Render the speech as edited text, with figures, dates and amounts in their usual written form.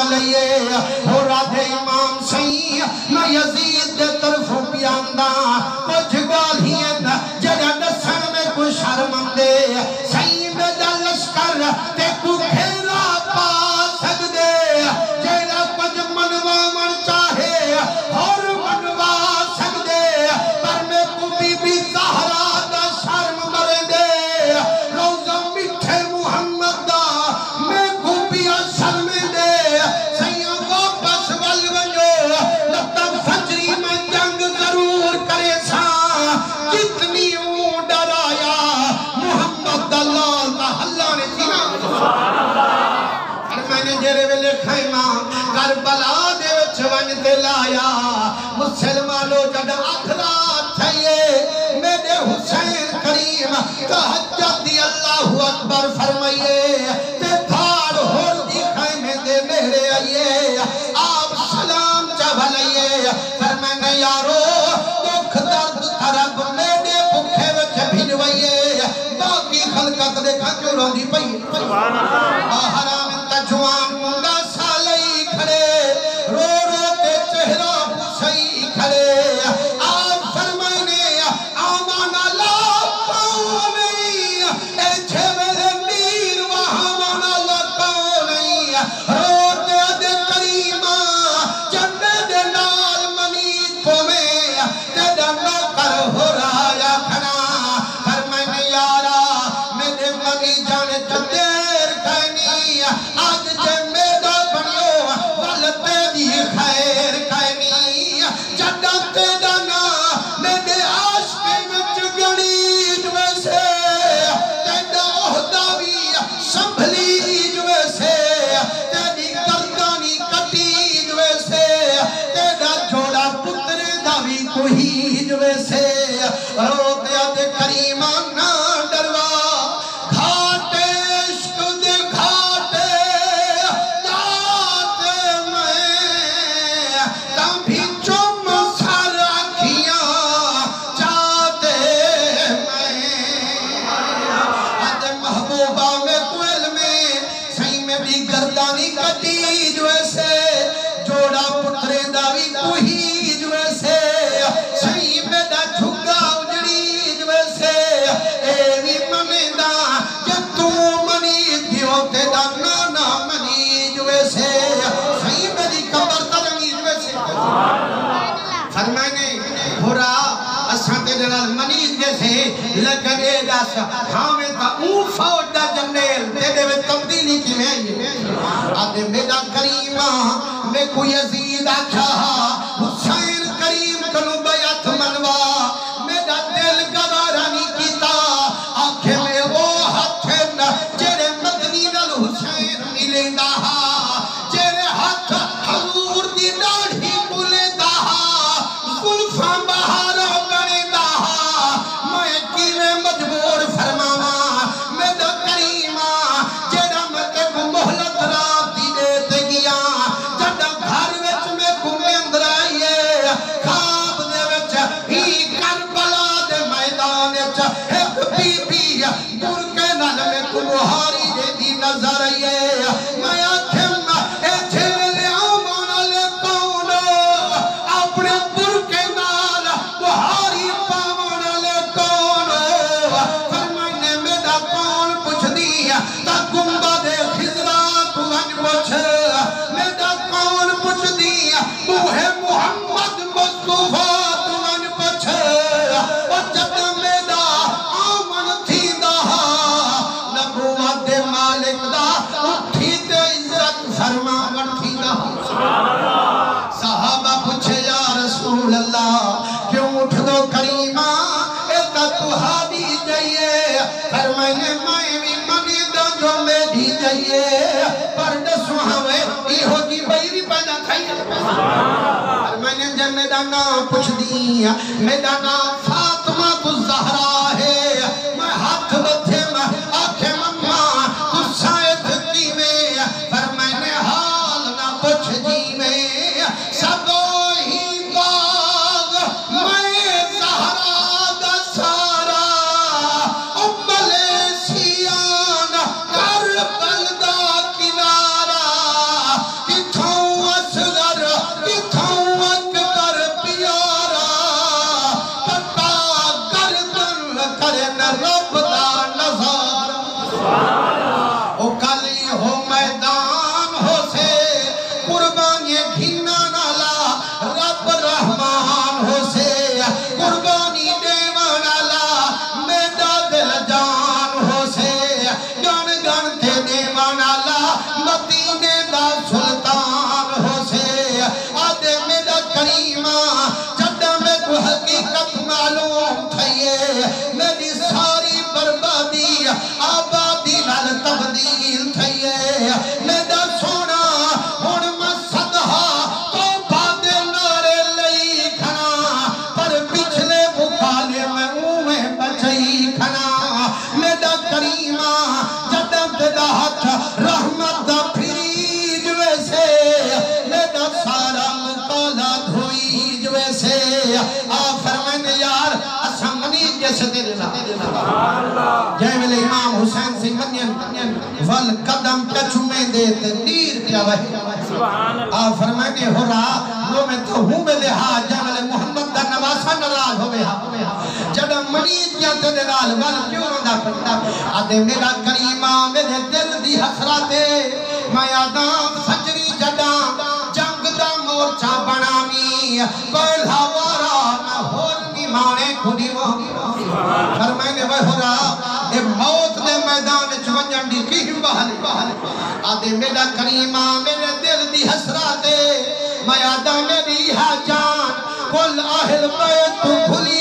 علیہ ہو رادے امام سہی میں یزید دے طرف بیاندہ کچھ گالیاں جڑا دسن میں کوئی شرم دے سہی میں دا لشکر تے کو گھیرا پا سکدے جڑا کچھ منوا من چاہے اور منوا سکدے پر میں کو بی بی زہرا دا شرم مرے دے روزہ مٹھے محمد دا میں کو بھی شرم دے سیاں واپس ول ونجو لگتا فجری میں جنگ ضرور کرے سا کتنی اون ڈرایا محمد دا لال دا اللہ نے تھی میں نے جیرے ویلے خیمہ کربلا دے وچ ونجتے لایا مسلمانوں جد اخرات تھئیے میرے حسین کریم تحجت دی اللہ اکبر فرمائیے تے دھاڑ ہور دی خیمے دے میرے آئیے آپ سلام چاہلائیے فرمائنے یارو دکھ درد ترب میرے بکھے وچ بھیجوائیے باقی خلقت دیکھا کیوں رو دی پئی حرام تجوان منگا سالئی کھڑے رو رو تے چہرہ پوچھئی کھڑے آپ فرمائنے آمان اللہ کون نہیں اے چھوڑے میر وہاں مان اللہ کون نہیں رو تے دے کریمہ جنبے دے نال منید کو میں تے دنو کر ہو رایا کھنا فرمائنے یارا میرے منی جانے چندیر کہنی آج جے میرا بنیو والتے دی خیر کہنی جڑا تے دانا میرے عاشق وچ گڑی جو سے تیڑا عہدہ بھی سنبھلی جو سے تیڑی گردانی کٹی جو سے تیڑا جوڑا پتر دا بھی کوئی جو سے روتے دے کریمان نہ ڈروا گھاٹے عشق دے گھاٹے جاتے میں تم بھی چم سر آکھیاں جاتے میں آج محبوبہ میں کوئل میں سہی میں بھی گردانی کٹی جو ایسے جوڑا پترے داوی کوئی جو ایسے سہی میں دا جھگا اجڑی جو ایسے اے بھی منی دا کہ تو منی دیو تے دا نانا منی جو ایسے سہی میں دی کبر ترنگی جو ایسے فرمائنے بھرا اساں تے جنال منی جیسے لگنے داس ہاں تا اون فوٹ دا جنیل تیرے میں تبدیلی کی میں آدھے میرا کریمہ میں کو یزید آکھا حسین کریم کنو بیعت منوا میرا دل گوارا نہیں کیتا آنکھیں میں وہ ہتھن جیرے مدنی نال حسین ملے دا جیرے ہتھ حضور دی ڈاڑھی کلے دا زلفاں بہارا بنے دا میں کیویں مجبور فرماواں میرا کریمہ جیڑا میں تے کو مہلت رات دی دیتے گیا جڑا گھر وچ میں کو اندر آئیے خواب دے وچ ہی کربلا دے میدان وچ ایک بی بی برکے نال میں کو بہاری دے دی نظر آئیے میں آکھم اے جھیلے آمان والے کون اپنے برکے نال بہاری پاون والے کون فرمائنے میرا کون پوچھ دی تا گنبا دے خضرا تو ون پوچھ میرا کون پوچھ دی بوہے محمد مصطفیٰ تو ون پوچھ اور جب میرا آمن تھی دا نبوت دے مالک دا اٹھی تے عزت فرماون تھی دا صحابہ پوچھے یا رسول اللہ کیوں اٹھ دو کریمہ ایتا تو ہادی جائیے فرمائنے میں بھی منی دا جو میری جائیے پر دسو ہوئے ایہو جی بیری پیدا تھائی فرمائنے جب میرا نام پوچھ دی میرا نام فاطمہ الزہرا ہے میں ہاتھ بتھے میں آنکھیں مما تو شاید کی میں فرمائنے حال نہ پوچھ جی میں سب ہی باغ میں زہرا دا سارا امل سیان کربل دا کنارا تبدیل تھئیے میرا سونا ہن میں صدہا توبہ دے نعرے لئی کھنا پر پچھلے مکالے میں اوہیں بچئی کھنا میرا کریمہ جدم دا ہاتھ رحمت دا پھری جوے سے میرا سارا مکالا دھوئی جوے سے فرمائنے یار اسا منی جیسے دینا جائے ملے امام حسین سے منین والقدم کیا چمیں دیتے نیر کیا وہی فرمائنے ہو رہا وہ میں تو ہوں میں لہا جائے ملے محمد دا نواسا نراز ہوئے جڑا منی جیسے دلال وال کیوں رہا پڑتا آدھے میرا کریمہ میرے دل دی حسراتے میں آدام سجری جڑا جنگ دا مورچہ بنامی کوئی ہوارا نہ ہونی مانے کھڑی وہ فرمائنے وہ ہو رہا اے موت دے میدان چونجن دی کی بہلی آدھے میرا کریمہ میرے دل دی حسراتے میں آدھا میری جان کل اہل بیت بھلی